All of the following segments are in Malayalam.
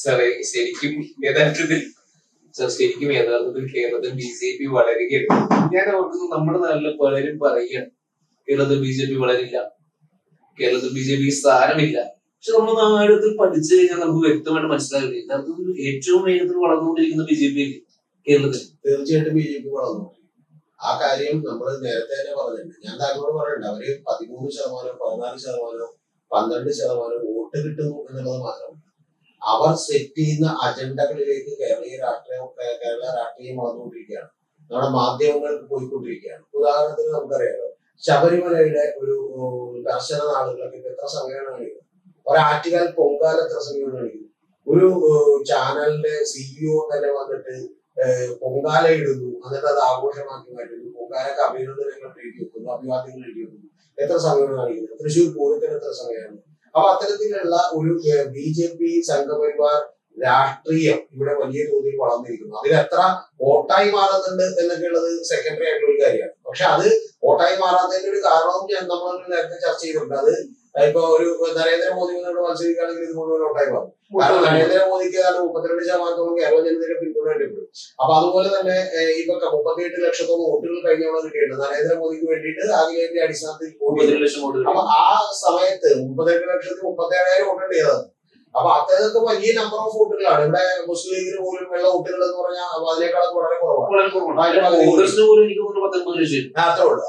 സാറേ ശരിക്കും യഥാർത്ഥത്തിൽ കേരളത്തിൽ BJP വളരുകയാണ്. ഞാൻ ഓർക്കുന്നത് നമ്മുടെ നാട്ടില് പലരും പറയുകയാണ് കേരളത്തിൽ BJP വളരില്ല, കേരളത്തിൽ BJP സ്ഥാനമില്ല. പക്ഷെ നമ്മുടെ നാട്ടിൽ പഠിച്ചു കഴിഞ്ഞാൽ നമുക്ക് വ്യക്തമായിട്ട് മനസ്സിലാകില്ല യഥാർത്ഥത്തിൽ ഏറ്റവും വേഗത്തിൽ വളർന്നുകൊണ്ടിരിക്കുന്ന BJP അല്ലേ കേരളത്തിൽ. തീർച്ചയായിട്ടും BJP വളർന്നു. ആ കാര്യം നമ്മൾ നേരത്തെ തന്നെ പറഞ്ഞിട്ടുണ്ട്. ഞാൻ താങ്കളോട് പറയണ്ട, അവര് 13%, 14%, 12% വോട്ട് കിട്ടുന്നു എന്നുള്ളത് മാത്രമല്ല, അവർ സെറ്റ് ചെയ്യുന്ന അജണ്ടകളിലേക്ക് കേരള രാഷ്ട്രീയം വളർന്നുകൊണ്ടിരിക്കുകയാണ്. നമ്മുടെ മാധ്യമങ്ങൾക്ക് പോയിക്കൊണ്ടിരിക്കുകയാണ്. ഉദാഹരണത്തിന് നമുക്കറിയാലോ, ശബരിമലയുടെ ഒരു ദർശന നാളുകളൊക്കെ എത്ര സമയമാണ് കാണിക്കുന്നത്? ഒരാറ്റുകാൽ പൊങ്കാല എത്ര സമയമാണ് കാണിക്കുന്നത്? ഒരു ചാനലിന്റെ CEO തന്നെ വന്നിട്ട് പൊങ്കാല ഇടുന്നു, എന്നിട്ട് അത് ആഘോഷമാക്കി മാറ്റുന്നു, പൊങ്കാലക്ക് അഭിനന്ദനങ്ങൾ എഴുതി വെക്കുന്നു, അഭിവാദ്യങ്ങൾ എഴുതി വെക്കുന്നു. എത്ര സമയമാണ് കാണിക്കുന്നത്? തൃശ്ശൂർ പൂരത്തിന് എത്ര സമയമാണ്? അപ്പൊ അത്തരത്തിലുള്ള ഒരു BJP സംഘപരിവാർ രാഷ്ട്രീയം ഇവിടെ വലിയ തോതിൽ വളർന്നിരിക്കുന്നു. അതിൽ എത്ര വോട്ടായി മാറുന്നുണ്ട് എന്നൊക്കെ ഉള്ളത് സെക്കൻഡറി ആയിട്ടുള്ള ഒരു കാര്യമാണ്. പക്ഷെ അത് വോട്ടായി മാറാത്തതിന്റെ ഒരു കാരണവും നമ്മൾ നേരത്തെ ചർച്ച ചെയ്തിട്ടുണ്ട്. അത് ഇപ്പൊ ഒരു നരേന്ദ്രമോദിയോട് മത്സരിക്കുകയാണെങ്കിൽ ഇത് മുഴുവൻ വോട്ടായി മാറും. കാരണം നരേന്ദ്രമോദിക്ക് 32% കേരള ജനതയുടെ പിന്തുണ കിട്ടും. അപ്പൊ അതുപോലെ തന്നെ ഇപ്പൊ 38 ലക്ഷത്തോളം വോട്ടുകൾ കഴിഞ്ഞോളം കിട്ടിയിട്ടുണ്ട് നരേന്ദ്രമോദിക്ക് വേണ്ടിയിട്ട് ആദ്യത്തെ അടിസ്ഥാനത്തിൽ. അപ്പൊ ആ സമയത്ത് 38,37,000 വോട്ടുണ്ട് ചെയ്തത്. അപ്പൊ അത്തരത്തിൽ വലിയ നമ്പർ ഓഫ് വോട്ടുകളാണ്. ഇവിടെ മുസ്ലിം ലീഗിന് പോലും ഉള്ള വോട്ടുകൾ എന്ന് പറഞ്ഞാൽ അതിനേക്കാളൊക്കെ വളരെ കുറവാണ്. അത്രേ ഉള്ളൂ.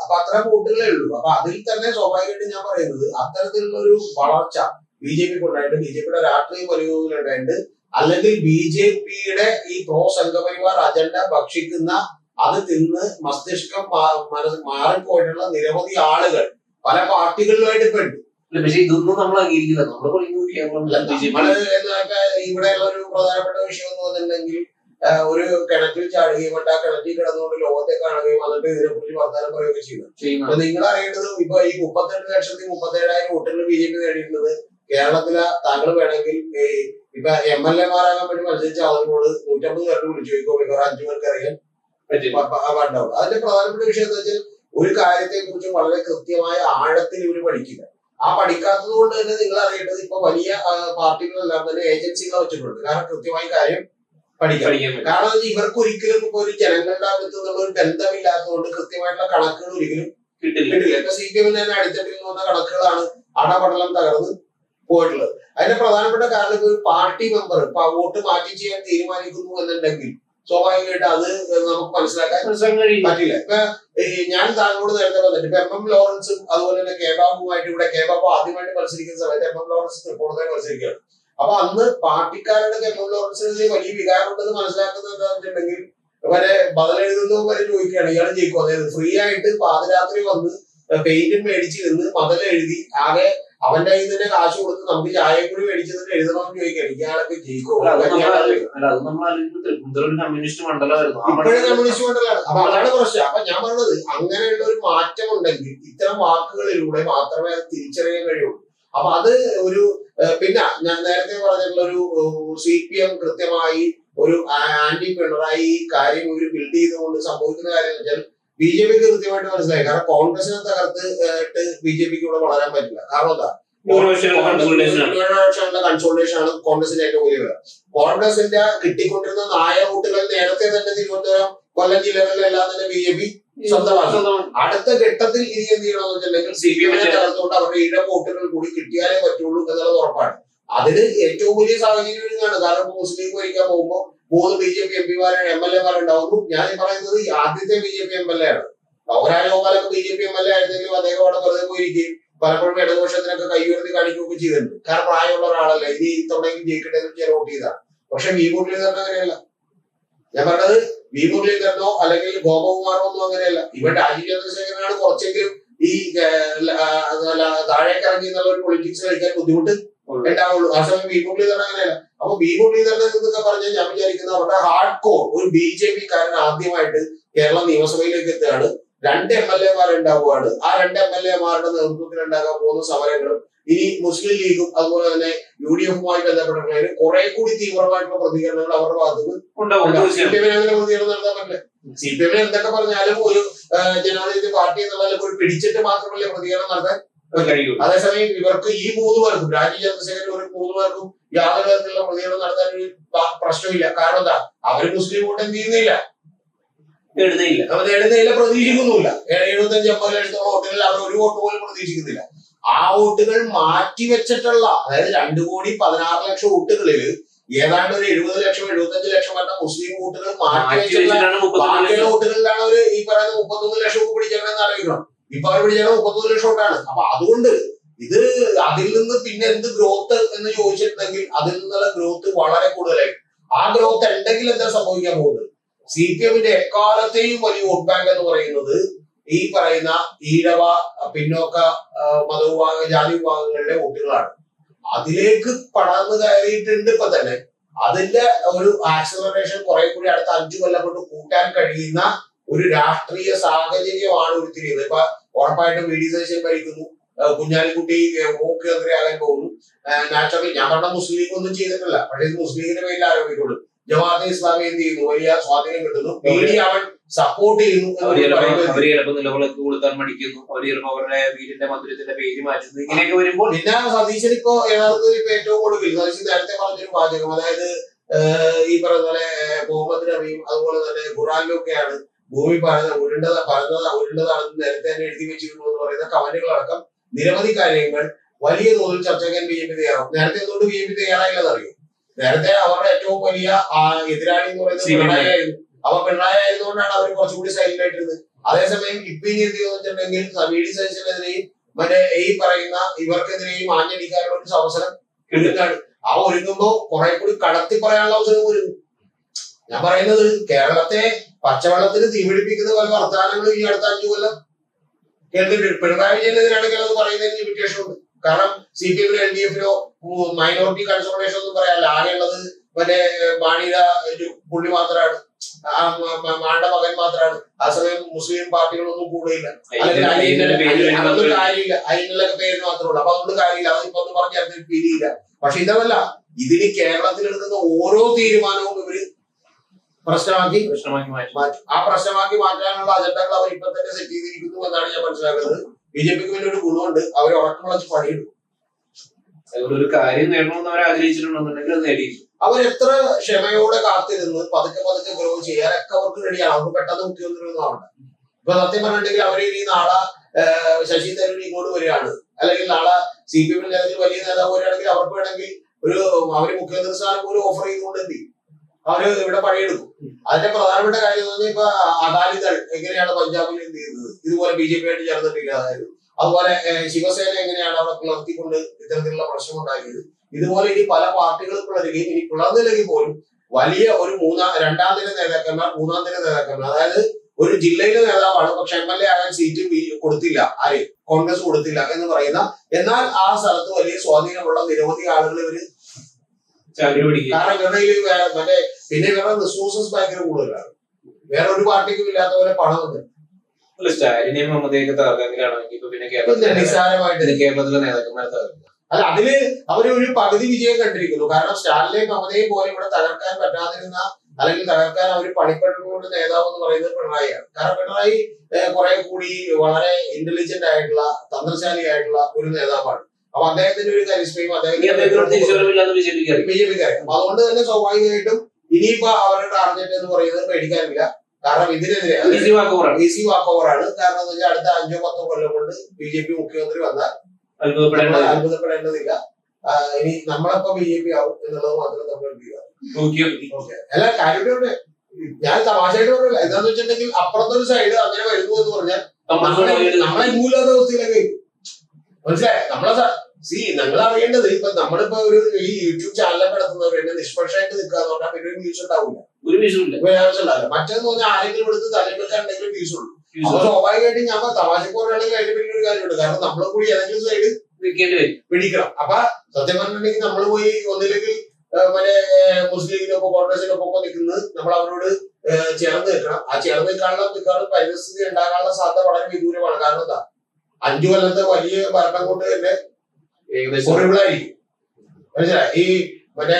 അപ്പൊ അത്ര വോട്ടുകളേ ഉള്ളൂ. അപ്പൊ അതിൽ തന്നെ സ്വാഭാവികമായിട്ടും ഞാൻ പറയുന്നത് അത്തരത്തിലുള്ള ഒരു വളർച്ച BJP ഉണ്ടായിട്ട്, BJPയുടെ രാഷ്ട്രീയം വലിയ തോതിലുണ്ടായിട്ട്, അല്ലെങ്കിൽ BJPയുടെ ഈ പ്രോ സംഘപരിവാർ അജണ്ട ഭക്ഷിക്കുന്ന, അത് തിന്ന് മസ്തിഷ്കം മാറിപ്പോയിട്ടുള്ള നിരവധി ആളുകൾ പല പാർട്ടികളിലുമായിട്ട് ഇപ്പൊ ഉണ്ട്. പക്ഷെ ഇതൊന്നും നമ്മൾ അംഗീകരിക്കില്ല. നമ്മൾ പറയുന്നത് ഇവിടെയുള്ള ഒരു പ്രധാനപ്പെട്ട വിഷയം എന്ന് പറഞ്ഞിട്ടുണ്ടെങ്കിൽ, ഒരു കിണറ്റിൽ ചാടുകയും ആ കിണറ്റിൽ കിടന്നുകൊണ്ട് ലോകത്തെ കാണുകയും എന്നിട്ട് ഇതിനെ കുറിച്ച് വർത്തമാനം പറയുകയൊക്കെ ചെയ്യുന്നു. നിങ്ങൾ അറിയേണ്ടത് ഇപ്പൊ ഈ 38,37,000 വോട്ടുകൾ BJP നേടിയിട്ടുള്ളത് കേരളത്തിലെ. താങ്കൾ വേണമെങ്കിൽ ഇപ്പൊ MLA മാരാകാൻ വേണ്ടി മത്സരിച്ച ആളുകളോട് 150 പേർക്ക് വിളിച്ചു ചോദിക്കോ, മിക്കവാറും 5 പേർക്ക് അറിയാൻ ഉണ്ടാവും. അതിന്റെ പ്രധാനപ്പെട്ട വിഷയം എന്താ വെച്ചാൽ, ഒരു കാര്യത്തെ കുറിച്ച് വളരെ കൃത്യമായ ആഴത്തിൽ ഇവര് പഠിക്കില്ല. ആ പഠിക്കാത്തത് കൊണ്ട് തന്നെ നിങ്ങൾ അറിയേണ്ടത് ഇപ്പൊ വലിയ പാർട്ടികളെല്ലാം തന്നെ ഏജൻസികളെ വെച്ചിട്ടുണ്ട്. കാരണം കൃത്യമായി കാര്യം പഠിക്കാം. കാരണം ഇവർക്ക് ഒരിക്കലും ഇപ്പൊ ഒരു ജനങ്ങളുടെ അകത്ത് നിന്നുള്ള ഒരു ബന്ധമില്ലാത്തതുകൊണ്ട് കൃത്യമായിട്ടുള്ള കണക്കുകൾ ഒരിക്കലും കിട്ടില്ല. ഇപ്പൊ CPM തന്നെ അടിത്തട്ടിൽ വന്ന കണക്കുകളാണ് അടപടലം തകർന്ന് പോയിട്ടുള്ളത്. അതിന്റെ പ്രധാനപ്പെട്ട കാരണം ഇപ്പൊ ഒരു പാർട്ടി മെമ്പർ ഇപ്പൊ വോട്ട് മാറ്റി ചെയ്യാൻ തീരുമാനിക്കുന്നു എന്നുണ്ടെങ്കിൽ സ്വാഭാവികമായിട്ട് അത് നമുക്ക് മനസ്സിലാക്കാൻ പറ്റില്ല. ഇപ്പൊ ഞാൻ താങ്കളോട് നേരത്തെ പറഞ്ഞിട്ട് ഇപ്പൊ MM ലോറൻസും അതുപോലെ തന്നെ കേബാബുമായിട്ട് ഇവിടെ കേബാബു ആദ്യമായിട്ട് മത്സരിക്കുന്ന സമയത്ത് MM ലോറൻസ് തൃപ്പൂണിത്തുറ മത്സരിക്കുകയാണ്. അപ്പൊ അന്ന് പാർട്ടിക്കാരുടെ MM ലോറൻസിന് വലിയ വികാരം ഉണ്ടെന്ന് മനസ്സിലാക്കുന്നത് എന്താണെന്ന് വെച്ചിട്ടുണ്ടെങ്കിൽ, ഇവരെ ബദലെഴുതുന്നതും വരെ ചോദിക്കുകയാണ് ഇയാൾ ജയിക്കും. അതായത് ഫ്രീ ആയിട്ട് പാതിരാത്രി വന്ന് പെയിന്റും മേടിച്ച് നിന്ന് മതലെഴുതി ആകെ അവന്റെ കയ്യിൽ തന്നെ കാശ് കൊടുത്ത് നമുക്ക് ചായയും കൂടി മേടിച്ചിട്ട് എഴുതണമെന്ന് ചോദിക്കുകയാണ്. ഇയാളൊക്കെ ജയിക്കും. കമ്മ്യൂണിസ്റ്റ് മണ്ഡലമായിരുന്നു. ഇപ്പോഴും കമ്മ്യൂണിസ്റ്റ് മണ്ഡലമാണ്. അപ്പൊ അതാണ് പ്രശ്നം. അപ്പൊ ഞാൻ പറഞ്ഞത് അങ്ങനെയുള്ള ഒരു മാറ്റം ഉണ്ടെങ്കിൽ ഇത്തരം വാക്കുകളിലൂടെ മാത്രമേ അത് തിരിച്ചറിയാൻ കഴിയുള്ളൂ. അപ്പൊ അത് ഒരു പിന്നെ ഞാൻ നേരത്തെ പറഞ്ഞിട്ടുള്ള ഒരു CPM കൃത്യമായി ഒരു ആന്റി പിണറായി കാര്യം ഒരു ബിൽഡ് ചെയ്തുകൊണ്ട് സംഭവിക്കുന്ന കാര്യം എന്ന് വെച്ചാൽ, BJPക്ക് കൃത്യമായിട്ട് മനസ്സിലായി. കാരണം കോൺഗ്രസിനെ തകർത്തിട്ട് BJPക്ക് ഇവിടെ വളരാൻ പറ്റില്ല. കാരണം എന്താ, കൺസോൾട്ടേഷൻ ആണ് കോൺഗ്രസിന്റെ ഏറ്റവും വലിയ വില. കോൺഗ്രസിന്റെ കിട്ടിക്കൊണ്ടിരുന്ന നായ വോട്ടുകൾ നേരത്തെ തന്നെ തിരുവനന്തപുരം, കൊല്ലം ജില്ലകളിലെല്ലാം തന്നെ BJP സ്വന്തമാണ്. അടുത്ത ഘട്ടത്തിൽ ഇനി എന്ത് ചെയ്യണമെന്ന് വെച്ചിട്ടുണ്ടെങ്കിൽ CPM തകർത്തുകൊണ്ട് അവരുടെ ഇടം വോട്ടുകൾ കൂടി കിട്ടിയാലേ പറ്റുള്ളൂ എന്നുള്ളത് ഉറപ്പാണ്. അതിന് ഏറ്റവും വലിയ സാഹചര്യം ഇതാണ്. കാരണം മുസ്ലിം ഭരിക്കാൻ പോകുമ്പോൾ 3 BJP MPമാരും MLA മാരുണ്ടാവുന്നു. ഞാൻ പറയുന്നത് ആദ്യത്തെ BJP MLA ആണ്. ഒരാളൊക്കെ BJP MLA ആയിരുന്നെങ്കിലും അദ്ദേഹം അവിടെ വെറുതെ പോയിരിക്കുകയും പലപ്പോഴും ഇടതുപക്ഷത്തിനൊക്കെ കൈയുയർത്തി കാണിക്കുകയൊക്കെ ചെയ്തിട്ടുണ്ട്. കാരണം പ്രായമുള്ള ഒരാളല്ല, ഇനി ഇത്തവണയും ജയിക്കട്ടെ എന്ന് ഞാൻ വോട്ട് ചെയ്താണ്. പക്ഷെ വി മുരളീധരൻ അങ്ങനെയല്ല. ഞാൻ പറഞ്ഞത് വി മുരളീധരനോ അല്ലെങ്കിൽ ഗോപകുമാറോ ഒന്നും അങ്ങനെയല്ല. ഇവൻ രാജീവ് ചന്ദ്രശേഖരനാണ് കുറച്ചെങ്കിലും ഈ താഴേക്ക് ഇറങ്ങി എന്നുള്ള ഒരു പൊളിറ്റിക്സ് കളിക്കാൻ ബുദ്ധിമുട്ട് ഉണ്ടാവുള്ളൂ. ആ സമയം വി മുരളീധരൻ അങ്ങനെയല്ല. അപ്പൊ വി മുരളീധരൻ എന്നൊക്കെ പറഞ്ഞാൽ ഞാൻ വിചാരിക്കുന്നത് അവരുടെ ഹാർഡ് കോർ ഒരു BJP കാരൻ ആദ്യമായിട്ട് കേരള നിയമസഭയിലേക്ക് എത്തുകയാണ്. 2 MLA മാരുണ്ടാവുകയാണ്. ആ 2 MLA മാരുടെ നേതൃത്വത്തിൽ ഉണ്ടാകാൻ പോകുന്ന സമരങ്ങളും ഇനി മുസ്ലിം ലീഗും അതുപോലെ തന്നെ UDF-മായി ബന്ധപ്പെട്ടിട്ടുള്ള കുറെ കൂടി തീവ്രമായിട്ടുള്ള പ്രതികരണങ്ങൾ അവരുടെ ഭാഗത്തുനിന്ന് ഉണ്ടാവും. CPM-ന് അങ്ങനെ പ്രതികരണം നടത്താൻ പറ്റില്ല. CPM-ന് എന്തൊക്കെ പറഞ്ഞാലും ഒരു ജനാധിപത്യ പാർട്ടി എന്നുള്ള ഒരു പിടിച്ചിട്ട് മാത്രമല്ലേ പ്രതികരണം നടത്താൻ കഴിയുള്ളൂ. അതേസമയം ഇവർക്ക് ഈ 3 പേർക്കും രാജീവ് ചന്ദ്രശേഖരൻ ഒരു 3 പേർക്കും യാതൊരു തരത്തിലുള്ള പ്രതികരണം നടത്താൻ ഒരു പ്രശ്നമില്ല. കാരണം എന്താ, അവര് മുസ്ലിം വോട്ട് എന്ത് ചെയ്യുന്നില്ല, എഴുതയില്ല, നേടുന്നതില്ല, പ്രതീക്ഷിക്കുന്നില്ല. 75-80 വോട്ടുകളിൽ അവർ ഒരു വോട്ട് പോലും പ്രതീക്ഷിക്കുന്നില്ല. ആ വോട്ടുകൾ മാറ്റിവെച്ചിട്ടുള്ള, അതായത് 2,16,00,000 വോട്ടുകളിൽ ഏതാണ്ട് ഒരു 70 ലക്ഷം 75 ലക്ഷം വരുന്ന മുസ്ലിം വോട്ടുകൾ ബാക്കിയുള്ള വോട്ടുകളിലാണ് അവർ ഈ പറയുന്ന 33 ലക്ഷം പിടിച്ചേക്കണെന്ന് ആലോചിക്കണം. ഇപ്പൊ അവർ പിടിച്ചേക്കണ 33 ലക്ഷം വോട്ടാണ്. അപ്പൊ അതുകൊണ്ട് ഇത് അതിൽ നിന്ന് പിന്നെ എന്ത് ഗ്രോത്ത് എന്ന് ചോദിച്ചിട്ടുണ്ടെങ്കിൽ അതിൽ നിന്നുള്ള ഗ്രോത്ത് വളരെ കൂടുതലായിരിക്കും. ആ ഗ്രോത്ത് ഉണ്ടെങ്കിൽ എന്താ സംഭവിക്കാൻ പോകുന്നത്? CPM എക്കാലത്തെയും വലിയ വോട്ട് ബാങ്ക് എന്ന് പറയുന്നത് ഈ പറയുന്ന ഈഴവ, പിന്നോക്ക മതവിഭാഗ, ജാതി വിഭാഗങ്ങളിലെ വോട്ടുകളാണ്. അതിലേക്ക് പടർന്നു കയറിയിട്ടുണ്ട് ഇപ്പൊ തന്നെ. അതിന്റെ ഒരു ആക്സിലറേഷൻ കുറെ കൂടി അടുത്ത 5 കൊല്ലം കൊണ്ട് കൂട്ടാൻ കഴിയുന്ന ഒരു രാഷ്ട്രീയ സാഹചര്യമാണ് ഉരുത്തിരിയുന്നത്. ഇപ്പൊ ഉറപ്പായിട്ടും VD സതീശൻ ഭരിക്കുന്നു, കുഞ്ഞാലിക്കുട്ടി മുഖ്യമന്ത്രിയാകാൻ പോകുന്നു. നാച്ചുറലി ഞാൻ പറഞ്ഞ മുസ്ലിം ഒന്നും ചെയ്തിട്ടില്ല, പക്ഷേ ഇത് മുസ്ലിമിന്റെ പേരിൽ ആരോപിക്കുള്ളൂ. ജമാഅത്തെ ഇസ്ലാമി എന്ത് ചെയ്യുന്നു, വലിയ സ്വാധീനം കിട്ടുന്നു, മീഡിയ അവൻ സപ്പോർട്ട് ചെയ്യുന്നു. നിലവിളക്ക് കൊടുക്കാൻ മടിക്കുന്നു, അവരുടെ വീടിന്റെ മന്ദിരത്തിന്റെ പേര് മാറ്റുന്നു. ഇങ്ങനെയൊക്കെ വരുമ്പോൾ പിന്നെ സതീശൻ ഇപ്പൊ യഥാർത്ഥത്തിൽ ഇപ്പൊ ഏറ്റവും കൂടുതൽ സതീശൻ നേരത്തെ പറഞ്ഞൊരു വാചകം, അതായത് ഈ പറഞ്ഞ പോലെ മുഹമ്മദ് നബിയും അതുപോലെ തന്നെ ഖുറാനിലൊക്കെയാണ് ഭൂമി ഉരുണ്ടതാണെന്ന് നേരത്തെ തന്നെ എഴുതി വെച്ചിരുന്നു എന്ന് പറയുന്ന കമന്റുകളടക്കം നിരവധി കാര്യങ്ങൾ വലിയ തോതിൽ ചർച്ചയ്ക്കാൻ BJP തയ്യാറാവും. നേരത്തെ എന്തുകൊണ്ട് BJP തയ്യാറായില്ലെന്ന് അറിയും? നേരത്തെ അവരുടെ ഏറ്റവും വലിയ എതിരാളി എന്ന് പറയുന്നത് പിണറായി ആയിരുന്നു. അപ്പൊ പിണറായി ആയതുകൊണ്ടാണ് അവർ കുറച്ചുകൂടി സൈലന്റ് ആയിട്ടിരുന്നത്. അതേസമയം ഇപ്പൊ ഇനി എന്ത് ചോദിച്ചിട്ടുണ്ടെങ്കിൽ VD സതീശനെതിരെയും മറ്റേ ഈ പറയുന്ന ഇവർക്കെതിരെയും ആഞ്ഞടിക്കാനുള്ള ഒരു അവസരം കിട്ടുകയാണ്. ആ ഒരുങ്ങുമ്പോ കുറെ കൂടി കടത്തി പറയാനുള്ള അവസരം ഒരുങ്ങും. ഞാൻ പറയുന്നത് കേരളത്തെ പച്ചവെള്ളത്തിന് തീപിടിപ്പിക്കുന്ന പല വർത്തമാനങ്ങളും ഈ അടുത്ത 5 കൊല്ലം കേട്ടിട്ടുണ്ട്. പിണറായി വിജയനെതിരാണെങ്കിൽ അത് പറയുന്നതിന് ലിമിറ്റേഷൻ ഉണ്ട്. കാരണം CPM LDF-നോ മൈനോറിറ്റി കൺസോർട്ടേഷൻ ഒന്നും പറയാനില്ല. ആകെയുള്ളത് മറ്റേ മാണിയുടെ പുള്ളി മാത്രമാണ്, മാണിയുടെ മകൻ മാത്രമാണ്. ആ സമയം മുസ്ലിം പാർട്ടികളൊന്നും കൂടുതലില്ല, അതൊന്നും കാര്യമില്ല. അതിനുള്ള പേര് മാത്രമേ ഉള്ളൂ. അപ്പൊ അതുകൊണ്ട് കാര്യമില്ല, അതിപ്പോ ഒന്നും പറഞ്ഞാൽ ഫീലില്ല. പക്ഷെ ഇതല്ല, ഇതിന് കേരളത്തിൽ എടുക്കുന്ന ഓരോ തീരുമാനവും ഇവര് പ്രശ്നമാക്കി മാറ്റും. ആ പ്രശ്നമാക്കി മാറ്റാനുള്ള അജണ്ടകൾ അവർ ഇപ്പൊ തന്നെ സെറ്റ് ചെയ്തിരിക്കുന്നു എന്നാണ് ഞാൻ മനസ്സിലാക്കുന്നത്. BJPക്ക് പിന്നെ ഒരു ഗുണമുണ്ട്, അവർ ഉറക്കം വിളച്ച് പണിയെടുക്കും. ഒരു കാര്യം നേടണമെന്ന് അവർ ആഗ്രഹിച്ചിട്ടുണ്ടെന്നുണ്ടെങ്കിൽ അത് നേടിയിരിക്കും. അവരെത്ര ക്ഷമയോടെ കാത്തിരുന്ന് പതുക്കെ പതുക്കെ ഗ്രോ ചെയ്യാനൊക്കെ അവർക്ക് റെഡിയാണ്. അവർക്ക് പെട്ടെന്ന് മുഖ്യമന്ത്രി ഒന്നും ആവണ്ട. ഇപ്പൊ സത്യം പറഞ്ഞിട്ടുണ്ടെങ്കിൽ അവർ ഇനി നാളെ ശശി തരൂർ ഇങ്ങോട്ട് വരികയാണ്, അല്ലെങ്കിൽ നാളെ CPM വലിയ നേതാവ് വരികയാണെങ്കിൽ അവർക്ക് വേണമെങ്കിൽ അവര് മുഖ്യമന്ത്രി സ്ഥാനം പോലും ഓഫർ ചെയ്തുകൊണ്ട് എന്ത് ചെയ്യും, അവര് ഇവിടെ പണിയെടുക്കും. അതിന്റെ പ്രധാനപ്പെട്ട കാര്യം എന്ന് പറഞ്ഞാൽ ഇപ്പൊ അകാലിദൾ എങ്ങനെയാണ് പഞ്ചാബിൽ എന്ത് ചെയ്തത്, ഇതുപോലെ BJP ആയിട്ട് ചേർന്നിട്ടില്ല. അതായത് അതുപോലെ ശിവസേന എങ്ങനെയാണ് അവിടെ പിളർത്തിക്കൊണ്ട് ഇത്തരത്തിലുള്ള പ്രശ്നം ഉണ്ടാക്കിയത്. ഇതുപോലെ ഇനി പല പാർട്ടികളും പിളരുകയും ഇനി പിളർന്നില്ലെങ്കിൽ പോലും വലിയ ഒരു രണ്ടാം നിര നേതാക്കന്മാർ, മൂന്നാം നിര നേതാക്കന്മാർ, അതായത് ഒരു ജില്ലയിലെ നേതാവാണ് പക്ഷെ MLA ആകാൻ സീറ്റ് കൊടുത്തില്ല, ആര് കോൺഗ്രസ് കൊടുത്തില്ല എന്ന് പറയുന്ന, എന്നാൽ ആ സ്ഥലത്ത് വലിയ സ്വാധീനമുള്ള നിരവധി ആളുകൾ ഇവര് കാരണം ഇവരുടെ മറ്റേ പിന്നെ ഇവരുടെ റിസോഴ്സസ് ഭയങ്കര കൂടുതലാണ്. വേറെ ഒരു പാർട്ടിക്കും ഇല്ലാത്ത പോലെ പണമുണ്ട്. സ്റ്റാലിനെയും മമതയൊക്കെ തകർക്കാനാണെങ്കിൽ ഇപ്പൊ പിന്നെ നിസ്സാരമായിട്ട് കേരളത്തിലെ നേതാക്കന്മാരെ തകർക്കുക. അല്ല, അതില് അവര് ഒരു പകുതി വിജയം കണ്ടിരിക്കുന്നു. കാരണം സ്റ്റാലിനെയും മമതയും പോലെ ഇവിടെ തകർക്കാൻ പറ്റാതിരുന്ന, അല്ലെങ്കിൽ തകർക്കാൻ അവർ പണിപ്പെട്ടുകൊണ്ട് നേതാവ് എന്ന് പറയുന്നത് പിണറായിയാണ്. കാരണം പിണറായി കുറെ കൂടി വളരെ ഇന്റലിജന്റ് ആയിട്ടുള്ള, തന്ത്രശാലിയായിട്ടുള്ള ഒരു നേതാവാണ്. അപ്പൊ അദ്ദേഹത്തിന്റെ ഒരു കരിസ്മയും BJPക്കാരെ. അപ്പൊ അതുകൊണ്ട് തന്നെ സ്വാഭാവികമായിട്ടും ഇനിയിപ്പോ അവരുടെ ടാർഗറ്റ് എന്ന് പറയുന്നത് പേടിക്കാനില്ല. കാരണം ഇതിനെതിരെ ഈസി വാക്ക് ഓവറാണ്. കാരണം എന്താ വെച്ചാൽ അടുത്ത 5-10 കൊല്ലം കൊണ്ട് BJP മുഖ്യമന്ത്രി വന്നാൽ അത്ഭുതപ്പെടേണ്ടതില്ല. ഇനി നമ്മളപ്പോ BJP ആവും എന്നുള്ളത് മാത്രം നമ്മൾ അല്ല കാര്യമായിട്ട് ഞാൻ തമാശയായിട്ട് പറയില്ല. എന്താന്ന് വെച്ചിട്ടുണ്ടെങ്കിൽ അപ്പുറത്തൊരു സൈഡ് അങ്ങനെ വരുന്നു എന്ന് പറഞ്ഞാൽ നമ്മളെ മൂലാത്ത അവസ്ഥയിലൊക്കെ മനസ്സിലായി. ഞങ്ങൾ അറിയേണ്ടത് ഇപ്പൊ നമ്മളിപ്പോ ഈ യൂട്യൂബ് ചാനലൊക്കെ നടത്തുന്നവർ എന്നെ നിഷ്പക്ഷമായിട്ട് നിൽക്കുക എന്ന് പറഞ്ഞാൽ പിന്നെ ഒരു വ്യൂസ് ഉണ്ടാവില്ല, മറ്റേന്ന് പറഞ്ഞാൽ ആരെങ്കിലും എടുത്ത് തലമെടുക്കാണ്ടെങ്കിലും വ്യൂസ് ഉള്ളൂ. അപ്പൊ സ്വാഭാവികമായിട്ട് ഞാൻ തമാശക്ക് പറയുകയാണെങ്കിൽ അതിന്റെ പിന്നിൽ ഒരു കാര്യമുണ്ട്. കാരണം നമ്മൾ കൂടി ഏതെങ്കിലും സൈഡ് പിടിക്കണം. അപ്പൊ സത്യം പറഞ്ഞിട്ടുണ്ടെങ്കിൽ നമ്മൾ പോയി ഒന്നില്ലെങ്കിൽ മറ്റേ മുസ്ലിമിനൊപ്പം കോൺഗ്രസിനൊപ്പം നിൽക്കുന്നത് നമ്മൾ അവരോട് ചേർന്ന് നിൽക്കണം. ആ ചേർന്ന് നിൽക്കാനുള്ള പരിസ്ഥിതി ഉണ്ടാകാനുള്ള സാധ്യത വളരെ വിദൂരമാണ്. കാരണം എന്താ, 5 കൊല്ലത്തെ വലിയ ഭരണം കൊണ്ട് തന്നെ ഹൊറിബിളായിരിക്കും. മനസ്സിലായി. ഈ മറ്റേ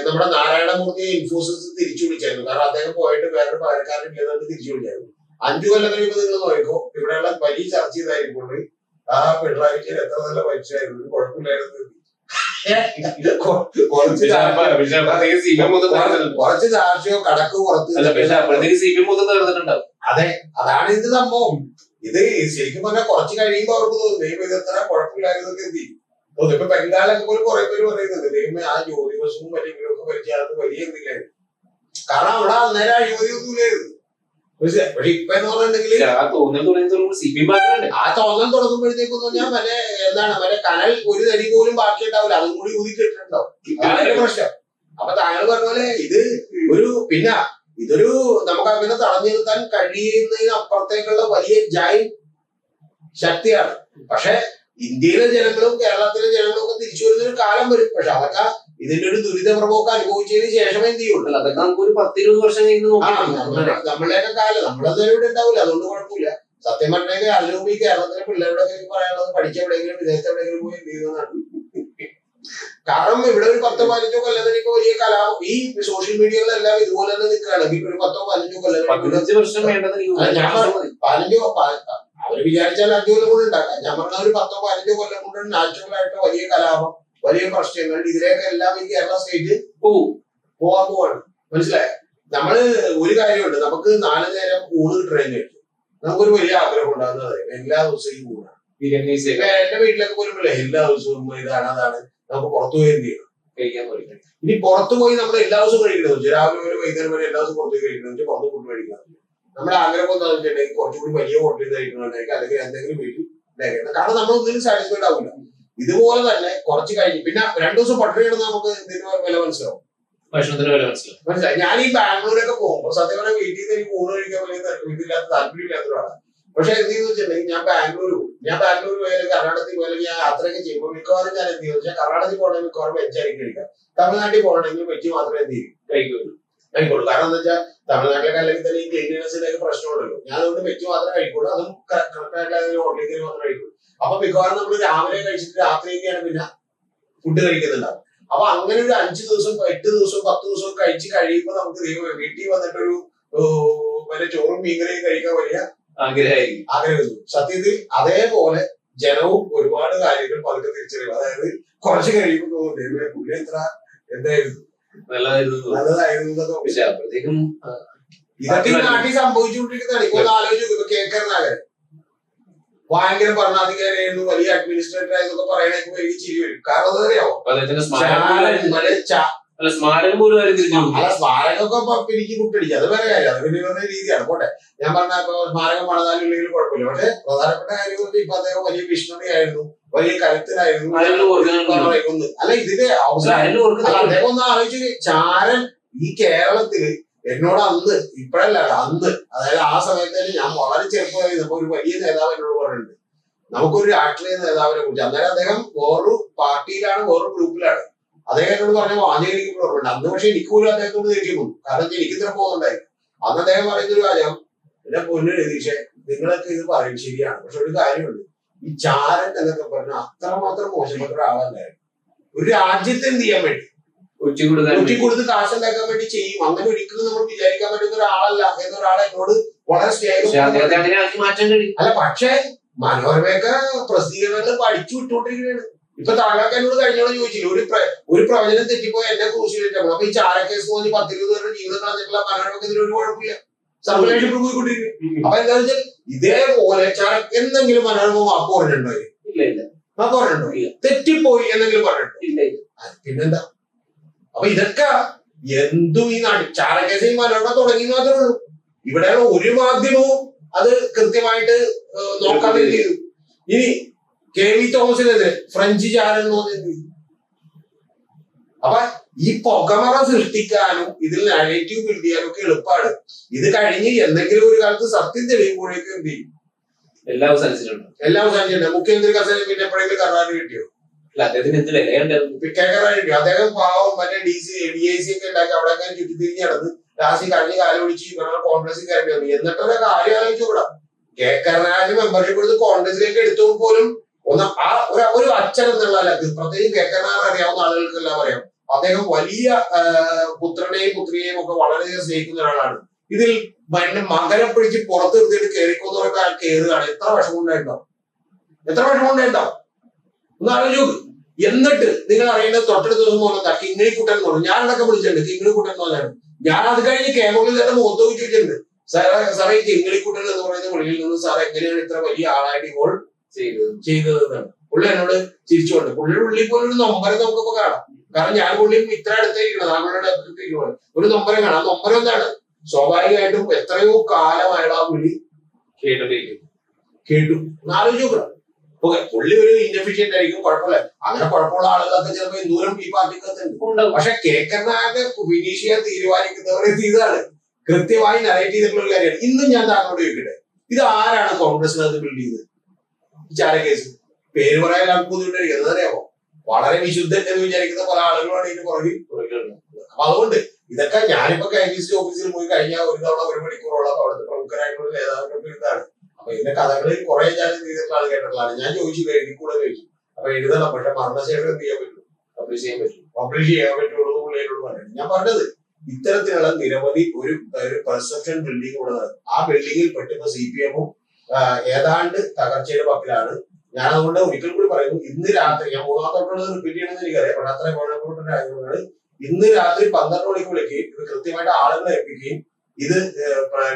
നമ്മുടെ നാരായണമൂർത്തിയെ ഇൻഫോസിസ് തിരിച്ചു വിളിച്ചായിരുന്നു. കാരണം അദ്ദേഹം പോയിട്ട് വേറൊരു പകരക്കാരൻ ഇല്ലെന്നുകൊണ്ട് തിരിച്ചു വിളിച്ചായിരുന്നു. 5 കൊല്ലം കഴിയുമ്പോൾ നിങ്ങൾ നോക്കിക്കോ, ഇവിടെയുള്ള വലിയ ചർച്ച ചെയ്തായിരിക്കും ആ പിണറായി വിജയൻ എത്ര നല്ല മനുഷ്യരായിരുന്നു, കുഴപ്പമില്ലായിരുന്നു. കുറച്ച് രാഷ്ട്രീയം കടക്ക് പുറത്ത്. അതെ, അതാണ് ഇത് സംഭവം. ഇത് ശരിക്കും പറഞ്ഞാൽ കുറച്ച് കഴിയുമ്പോൾ അവർക്ക് തോന്നും ദൈവം ഇതെത്ര കുഴപ്പമില്ലായിരുന്നൊക്കെ എന്ത് ചെയ്യും. ഇപ്പൊ ബംഗാളൊക്കെ പോലും കുറെ പേര് പറയുന്നുണ്ട് ദൈവം ആ ജ്യോതി ബസും വലിയൊക്കെ പരിചയത്ത് വലിയ എന്തില്ലായിരുന്നു. കാരണം അവിടെ അന്നേരം അഴിമതിയൊന്നും ഇല്ലായിരുന്നു. പക്ഷെ ഇപ്പൊ എന്ന് പറഞ്ഞിട്ടുണ്ടെങ്കിൽ ആ തോന്നൽ തുടങ്ങുമ്പോഴത്തേക്കെന്ന് പറഞ്ഞാൽ മറ്റേ എന്താണ് മറ്റേ കനൽ ഒരു തരി പോലും ബാക്കി ഉണ്ടാവില്ല, അതും കൂടി ഊതിക്കിട്ടുണ്ടാവും. അതാണ് പ്രശ്നം. അപ്പൊ താങ്കൾ പറഞ്ഞ പോലെ ഇത് ഒരു പിന്നെ ഇതൊരു നമുക്ക് അങ്ങനെ തടഞ്ഞു നിർത്താൻ കഴിയുന്നതിനപ്പുറത്തേക്കുള്ള വലിയ ജൈൻ ശക്തിയാണ്. പക്ഷെ ഇന്ത്യയിലെ ജനങ്ങളും കേരളത്തിലെ ജനങ്ങളും ഒക്കെ തിരിച്ചു വരുന്നൊരു കാലം വരും. പക്ഷെ അതൊക്കെ ഇതിന്റെ ഒരു ദുരിതപ്രഭമൊക്കെ അനുഭവിച്ചതിന് ശേഷമേ എന്ത് ചെയ്യുള്ളൂ. അതൊക്കെ നമുക്ക് ഒരു 10-20 വർഷം കഴിഞ്ഞ് നമ്മളുടെയൊക്കെ കാലം നമ്മളതൊരു ഇവിടെ ഉണ്ടാവില്ല, അതുകൊണ്ട് കുഴപ്പമില്ല. സത്യം പറഞ്ഞെങ്കിൽ അതിനു മുമ്പ് ഈ കേരളത്തിലെ പിള്ളേരുടെ പറയാനുള്ളത് പഠിച്ച എവിടെയെങ്കിലും വിദേശത്ത് എവിടെയെങ്കിലും പോയി എന്ത് ചെയ്യുന്നതാണ്. കാരണം ഇവിടെ ഒരു 10-15 കൊല്ലം ഇപ്പൊ വലിയ കലാപം ഈ സോഷ്യൽ മീഡിയകളെല്ലാം ഇതുപോലെ തന്നെ നിൽക്കുകയാണെങ്കിൽ ഒരു 10-15 കൊല്ലം 15 വർഷം വേണ്ടത് 15 അവര് വിചാരിച്ചാൽ 5 കൊല്ലം കൊണ്ട് ഉണ്ടാക്കാം. ഞാൻ പറഞ്ഞ ഒരു 10-15 കൊല്ലം കൊണ്ട് നാച്ചുറൽ ആയിട്ട് വലിയ കലാപം, വലിയ പ്രശ്നങ്ങൾ ഇതിലേക്ക് എല്ലാം ഈ കേരള സ്റ്റേറ്റ് പോവാൻ പോവാണ്. മനസ്സിലായോ? നമ്മള് ഒരു കാര്യമുണ്ട്, നമുക്ക് 4 നേരം ഊണ് കിട്ടണേന്ന് വെച്ചു നമുക്കൊരു വലിയ ആഗ്രഹം ഉണ്ടാകുന്നത് എല്ലാ ദിവസവും ഈ ഊണാണ്. എന്റെ വീട്ടിലൊക്കെ പോലും എല്ലാ ദിവസവും ഇതാണ് അതാണ് നമുക്ക് പുറത്തു പോയി എന്ത് ചെയ്യണം കഴിക്കാൻ പോലും. ഇനി പുറത്തു പോയി നമ്മൾ എല്ലാ ദിവസവും കഴിക്കണമെന്ന് വെച്ചാൽ രാവിലെ ഒരു വൈകുന്നേരം വരെ എല്ലാ ദിവസവും പുറത്തു പോയി കഴിക്കണമെന്ന് വെച്ചാൽ പുറത്ത് ഫുഡ് കഴിക്കണം. നമ്മുടെ ആഗ്രഹം എന്താണെന്ന് വെച്ചിട്ടുണ്ടെങ്കിൽ കുറച്ചുകൂടി വലിയ ഹോട്ടലിൽ കഴിക്കണമെന്നായിരിക്കും, അല്ലെങ്കിൽ എന്തെങ്കിലും വീട്ടിൽ കഴിക്കണം. കാരണം നമ്മൾ ഒന്നിനും സാറ്റിസ്ഫൈഡ് ആവില്ല. ഇതുപോലെ തന്നെ കുറച്ച് കഴിഞ്ഞ് പിന്നെ 2 ദിവസം പട്ടിണി കിടന്ന് നമുക്ക് ഇതിന് വില മനസ്സിലാവും, ഭക്ഷണത്തിന് വില മനസ്സിലാവും. മനസ്സിലായി. ഞാൻ ഈ ബാംഗ്ലൂരൊക്കെ പോകുമ്പോൾ സത്യം പറഞ്ഞാൽ വീട്ടിൽ നിന്ന് എനിക്ക് ഊണ് കഴിക്കാൻ വലിയ ഇതില്ലാത്ത താല്പര്യമില്ലാത്തതാണ്. പക്ഷെ എന്ത് ചെയ്യുന്ന വെച്ചിട്ടുണ്ടെങ്കിൽ ഞാൻ ബാംഗ്ലൂർ പോയാലും കർണാടകത്തിൽ പോയാലും ഞാൻ യാത്രയൊക്കെ ചെയ്യുമ്പോൾ മിക്കവാറും ഞാൻ എന്ത് ചെയ്യുന്നത് വെച്ചാൽ കർണാടകത്തിൽ പോകണമെങ്കിൽ മിക്കവാറും വെച്ചായിരിക്കും കഴിക്കാം. തമിഴ്നാട്ടിൽ പോകണമെങ്കിൽ വെച്ച് മാത്രമേ എന്ത് ചെയ്യും കഴിക്കുള്ളൂ. കാരണം എന്താ വെച്ചാൽ തമിഴ്നാട്ടിലൊക്കെ അല്ലെങ്കിൽ തന്നെ ഈ ക്ലീനിനെസിന്റെ ഒക്കെ പ്രശ്നമുണ്ടല്ലോ. ഞാൻ അതുകൊണ്ട് വെച്ച് മാത്രമേ കഴിക്കുള്ളൂ, അതും കറക്റ്റായിട്ടുള്ള ഹോട്ടലിൽ കയറി മാത്രമേ കഴിക്കുള്ളൂ. അപ്പൊ മിക്കവാറും നമ്മൾ രാവിലെ കഴിച്ചിട്ട് രാത്രിയൊക്കെയാണ് പിന്നെ ഫുഡ് കഴിക്കുന്നുണ്ടാവും. അപ്പൊ അങ്ങനെ ഒരു 5 ദിവസം 8 ദിവസം 10 ദിവസം കഴിച്ച് കഴിയുമ്പോൾ നമുക്ക് വീട്ടിൽ വന്നിട്ടൊരു വലിയ ചോറും മീൻകറിയും കഴിക്കാൻ വലിയ ആഗ്രഹം. സത്യത്തിൽ അതേപോലെ ജനവും ഒരുപാട് കാര്യങ്ങൾ പതുക്കെ തിരിച്ചറിയും. അതായത് കുറച്ച് കഴിയുമ്പോൾ പുള്ളി എത്ര എന്തായിരുന്നു നല്ലതായിരുന്നു. ഇതൊക്കെ ഈ നാട്ടിൽ സംഭവിച്ചുകൊണ്ടിരിക്കുന്നതാണ്. ഇപ്പൊ ആലോചിച്ചു കേക്കറിനാകൻ ഭയങ്കര ഭരണാധികാരിയായിരുന്നു, വലിയ അഡ്മിനിസ്ട്രേറ്റർ ആയെന്നൊക്കെ പറയണേക്ക് എനിക്ക് ചിരി വരും. കാരണം എന്താ അറിയാമോ, സ്മാരകമൊക്കെ പിരിക്ക് കുട്ടടിക്കുക അത് വേറെ കാര്യം, അത് പിന്നെ രീതിയാണ്. പോട്ടെ, ഞാൻ പറഞ്ഞ സ്മാരകം പണിതാലുള്ളതിൽ കുഴപ്പമില്ല. പക്ഷെ പ്രധാനപ്പെട്ട കാര്യം ഇപ്പൊ അദ്ദേഹം വലിയ വിഷ്ണറി ആയിരുന്നു, വലിയ കരുത്തനായിരുന്നു. അല്ല ഇതിന്റെ അദ്ദേഹം ഒന്ന് ആലോചിച്ച് ചാരൻ ഈ കേരളത്തില് എന്നോട് അന്ന് ഇപ്പോഴല്ല അന്ന് അതായത് ആ സമയത്ത് ഞാൻ വളരെ ചെറുപ്പമായിരുന്നു. ഒരു വലിയ നേതാവ് എന്നോട് പറഞ്ഞിട്ടുണ്ട് നമുക്കൊരു രാഷ്ട്രീയ നേതാവിനെ കുറിച്ച്. അന്നേരം അദ്ദേഹം വേറൊരു പാർട്ടിയിലാണ്, വേറൊരു ഗ്രൂപ്പിലാണ്. അദ്ദേഹം എന്നോട് പറഞ്ഞ വാചകം എനിക്ക് ഓർമ്മയുണ്ട്. അന്ന് പക്ഷെ എനിക്ക് പോലും അദ്ദേഹത്തോട് ദേഷ്യം വന്നു, കാരണം എനിക്ക് ഇത്ര പോകുന്നുണ്ടായി. അന്ന് അദ്ദേഹം പറയുന്നൊരു കാര്യം, എന്റെ പൊന്നു രതീഷേ നിങ്ങളൊക്കെ ഇത് പറയും ശരിയാണ്, പക്ഷെ ഒരു കാര്യമുണ്ട്, ഈ ചാരൻ എന്നൊക്കെ പറഞ്ഞാൽ അത്രമാത്രം മോശപ്പെട്ട ഒരാളല്ലായിരുന്നു. ഒരു രാജ്യത്തെ എന്ത് ചെയ്യാൻ വേണ്ടി കൊടുത്ത് കാശുണ്ടാക്കാൻ വേണ്ടി ചെയ്യും. അങ്ങനെ ഒരിക്കലും നമ്മൾ വിചാരിക്കാൻ പറ്റുന്ന ഒരാളല്ല എന്നൊരാളെ എന്നോട് വളരെ സ്നേഹം. അല്ല പക്ഷെ മനോരമയൊക്കെ പ്രസിദ്ധീകരണങ്ങൾ പഠിച്ചു വിട്ടുകൊണ്ടിരിക്കുകയാണ്. ഇപ്പൊ താങ്കൾക്ക് എന്നോട് കഴിഞ്ഞോട് ചോദിച്ചില്ല, ഒരു പ്രവചനം തെറ്റിപ്പോയി എന്നെ ക്രൂശിലിട്ടപ്പോൾ. അപ്പൊ ഈ ചാരക്കേസ് പോയി 10-20 പേരുടെ ജീവിതം കളഞ്ഞിട്ടുള്ള മനോരമയ്ക്ക് ഇതിലൊരു കുഴപ്പമില്ല, സർക്കുലേഷൻ പോയിക്കൊണ്ടിരിക്കും. അപ്പൊ എന്താ വെച്ചാൽ ഇതേപോലെ എന്തെങ്കിലും മനോരമ വാക്ക് പറഞ്ഞിട്ടുണ്ടോ? വാക്ക് പറഞ്ഞിട്ടുണ്ടോ? തെറ്റിപ്പോയി എന്തെങ്കിലും പറഞ്ഞിട്ടുണ്ടോ? പിന്നെന്താ? അപ്പൊ ഇതൊക്കെ എന്തും ഈ നാട്ടിൽ ചാരക്കേസ് ഈ മനോരമ തുടങ്ങി മാത്രമേ ഉള്ളൂ. ഇവിടെയുള്ള ഒരു മാധ്യമവും അത് കൃത്യമായിട്ട് നോക്കാതെ ചെയ്തു. ഇനി KV തോമസിനെതിരെ ഫ്രഞ്ച് ചാനൽ എന്ന് പറഞ്ഞത്. അപ്പൊ ഈ പുകമറ സൃഷ്ടിക്കാനും ഇതിൽ നാരേറ്റീവ് ബിൽഡ് ചെയ്യാനും ഒക്കെ എളുപ്പമാണ്. ഇത് കഴിഞ്ഞ് എന്തെങ്കിലും ഒരു കാലത്ത് സത്യം തെളിയുമ്പോഴേക്കും എന്ത് ചെയ്യും? എല്ലാം അവസാനിച്ചിട്ടുണ്ട്. മുഖ്യമന്ത്രി കസേര പിന്നെ എപ്പോഴെങ്കിലും കർണാടക കിട്ടിയോ? അദ്ദേഹം പാവം മറ്റേ DIC ഒക്കെ ഉണ്ടാക്കി അവിടെ ചുറ്റിത്തിരിഞ്ഞ് നടന്ന് ലാസ്റ്റ് കഴിഞ്ഞ കാലം ഒഴിച്ച് കോൺഗ്രസിൽ കയറി വന്നു. എന്നിട്ടൊരു കാര്യം ആലോചിച്ചുകൂടാ, KK മെമ്പർഷിപ്പ് എടുത്ത് കോൺഗ്രസിലേക്ക് എടുത്തപ്പോൾ പോലും ഒന്ന് ആ ഒരു അച്ഛൻ എന്നുള്ള പ്രത്യേകിച്ച് KK അറിയാവുന്ന ആളുകൾക്കെല്ലാം അറിയാം. അദ്ദേഹം വലിയ പുത്രനെയും പുത്രിയെയും ഒക്കെ വളരെയധികം സ്നേഹിക്കുന്ന ഒരാളാണ്. ഇതിൽ മകനെ പിടിച്ച് പുറത്ത് നിർത്തിയിട്ട് കയറിക്കൊന്നൊക്കെ കയറുകയാണ്. എത്ര വിഷമം ഉണ്ടായിട്ടുണ്ടാവും? ഒന്ന് ആലോചിച്ചു നോക്ക്. എന്നിട്ട് നിങ്ങൾ അറിയേണ്ടത് തൊട്ടടുത്ത ദിവസം പോലെ കിങ്ങിണിക്കുട്ടൻ എന്ന് പറഞ്ഞു. ഞാനടക്കം വിളിച്ചിട്ടുണ്ട് കിങ്ങിണിക്കുട്ടൻ എന്ന് പറഞ്ഞാണ്. ഞാൻ അത് കഴിഞ്ഞ് കേരളത്തിൽ തന്നെ മുഖത്ത് ചോദിച്ചിട്ടുണ്ട്, സാറേ ഈ കിങ്ങിണിക്കുട്ടൻ എന്ന് പറയുന്ന വിളിയിൽ നിന്ന് സാർ എങ്ങനെയാണ് ഇത്ര വലിയ ആളായിട്ട് ഇപ്പോൾ ചെയ്തതെന്നാണ്. പുള്ളി എന്നോട് ചിരിച്ചുകൊണ്ട്, പുള്ളിയുടെ ഉള്ളിൽ പോലും ഒരു നൊമ്പരം നമുക്കിപ്പോ കാണാം. കാരണം ഞാൻ പുള്ളിയും ഇത്ര അടുത്തേക്കാണ്, താങ്കളുടെ അടുത്തേക്ക് ഒരു നൊമ്പരം കാണാം. ആ നൊമ്പരം എന്താണ്? സ്വാഭാവികമായിട്ടും എത്രയോ കാലം അയാൾ ആ വിളി കേട്ടു. ആലോചിച്ച് നോക്കണം. ഓക്കെ, പുള്ളി ഒരു ഇൻഎഫിഷ്യന്റ് ആയിരിക്കും, കുഴപ്പമില്ല. അങ്ങനെ കുഴപ്പമുള്ള ആളുകളൊക്കെ ചിലപ്പോൾ ദൂരം ഈ പാർട്ടിക്കകത്തുണ്ട്. പക്ഷെ കേക്കറിനാകെ ഫിനിഷ് ചെയ്യാൻ തീരുമാനിക്കുന്നവരെ ഇതാണ് കൃത്യമായി നറേറ്റ് ചെയ്തിട്ടുള്ള ഒരു കാര്യമാണ്. ഇന്നും ഞാൻ താങ്കളോട് ചോദിക്കട്ടെ, ഇത് ആരാണ് കോൺഗ്രസിനകത്ത് ബിൽഡ് ചെയ്തത്? ഈ ചാര കേസ് പേര് പറയാൻ ആൾക്ക് ബുദ്ധിമുട്ടായിരിക്കും, അറിയാമോ? വളരെ വിശുദ്ധൻ എന്ന് വിചാരിക്കുന്ന പല ആളുകളാണ് ഇതിന് പുറകിൽ. അപ്പൊ അതുകൊണ്ട് ഇതൊക്കെ ഞാനിപ്പോ KICC ഓഫീസിൽ പോയി കഴിഞ്ഞാൽ ഒരു തവണ 1 മണിക്കൂറോളം അവിടുത്തെ പ്രമുഖരായിട്ടുള്ള നേതാക്കളുടെ ഇതാണ്. അപ്പൊ ഇതിന്റെ കഥകളിൽ കുറെ ഞാൻ ചെയ്തിട്ടുള്ള ആൾ കേട്ടിട്ടുള്ളതാണ്. ഞാൻ ചോദിച്ചു, എഴുതി കൂടെ ചോദിച്ചു. അപ്പൊ എഴുതണം, പക്ഷെ മരണശേഷം എന്ത് ചെയ്യാൻ പറ്റും? പബ്ലിഷ് ചെയ്യാൻ പറ്റുള്ളൂ പുള്ളിയോട് പറഞ്ഞു. ഞാൻ പറഞ്ഞത് ഇത്തരത്തിലുള്ള നിരവധി ഒരു പെർസെപ്ഷൻ ബിൽഡിംഗ് ഉള്ളത്. ആ ബിൽഡിങ്ങിൽ പെട്ടിപ്പോ CPM-ഉം ഏതാണ്ട് തകർച്ചയുടെ പക്കലാണ്. ഞാൻ അതുകൊണ്ട് ഒരിക്കൽ കൂടി പറയുന്നു, ഇന്ന് രാത്രി ഞാൻ 3-ാമത്തെ വട്ടം റിപ്പീറ്റ് ചെയ്യണമെന്ന് എനിക്കറിയാം, പക്ഷെ അത്ര ഗുണപ്പെട്ട ആയതുകൊണ്ടാണ് ഇന്ന് രാത്രി 12 മണിക്ക് വിളിക്കുകയും ഇത് കൃത്യമായിട്ട് ആളുകളെ ഏൽപ്പിക്കുകയും ഇത്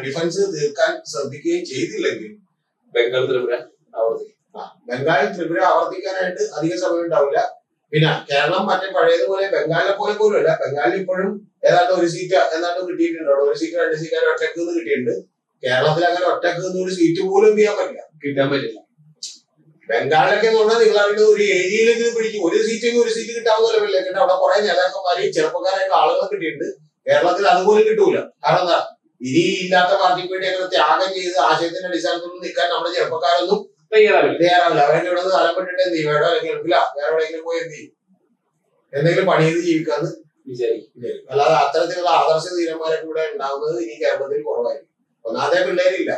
ഡിഫൻസ് തീർക്കാൻ ശ്രദ്ധിക്കുകയും ചെയ്തില്ലെങ്കിൽ ബംഗാൾ ത്രിപുര ആവർത്തിക്കാനായിട്ട് അധിക സമയം ഉണ്ടാവില്ല. പിന്നെ കേരളം മറ്റേ പഴയതുപോലെ ബംഗാളിനെ പോലെ പോലും അല്ല. ബംഗാളിൽ ഇപ്പോഴും ഏതാണ്ട് ഒരു സീറ്റ് കിട്ടിയിട്ടുണ്ട്. 1 സീറ്റ് 2 സീറ്റ് ഒറ്റക്ക് നിന്ന് കിട്ടിയിട്ടുണ്ട്. കേരളത്തിൽ അങ്ങനെ ഒറ്റക്ക് നിന്ന് ഒരു സീറ്റ് പോലും കിട്ടാൻ പറ്റില്ല. ബംഗാളിലൊക്കെ എന്ന് പറഞ്ഞാൽ നിങ്ങൾ അറിയുന്നത് ഒരു ഏരിയയിലേക്ക് പിടിക്കും. ഒരു സീറ്റ് കിട്ടാവുന്ന ലെവലിലേക്ക് അവിടെ കുറെ നേതാക്കന്മാരെയും ചെറുപ്പക്കാരായിട്ടുള്ള ആളുകളെ കിട്ടിയിട്ടുണ്ട്. കേരളത്തിൽ അതുപോലും കിട്ടൂല. കാരണം എന്താ, ഇനി ഇല്ലാത്ത പാർട്ടിക്ക് വേണ്ടി അങ്ങനെ ത്യാഗം ചെയ്ത് ആശയത്തിന്റെ അടിസ്ഥാനത്തിൽ നിൽക്കാൻ നമ്മുടെ ചെറുപ്പക്കാരൊന്നും തയ്യാറാവില്ല. അവരൊക്കെ ഇവിടെ നിന്ന് സ്ഥലം പെട്ടിട്ട് എന്ത് ചെയ്യും? വേറെ ഗൾഫില്ല, വേറെ എവിടെയെങ്കിലും പോയി എന്ത് ചെയ്യും? എന്തെങ്കിലും പണി ചെയ്ത് ജീവിക്കാന്ന് വിചാരിക്കും. അല്ലാതെ അത്തരത്തിലുള്ള ആദർശ തീരന്മാരൊക്കെ ഇവിടെ ഉണ്ടാവുന്നത് ഇനി കേരളത്തിൽ കുറവായിരിക്കും. ഒന്നാമത്തെ പിള്ളേരില്ല.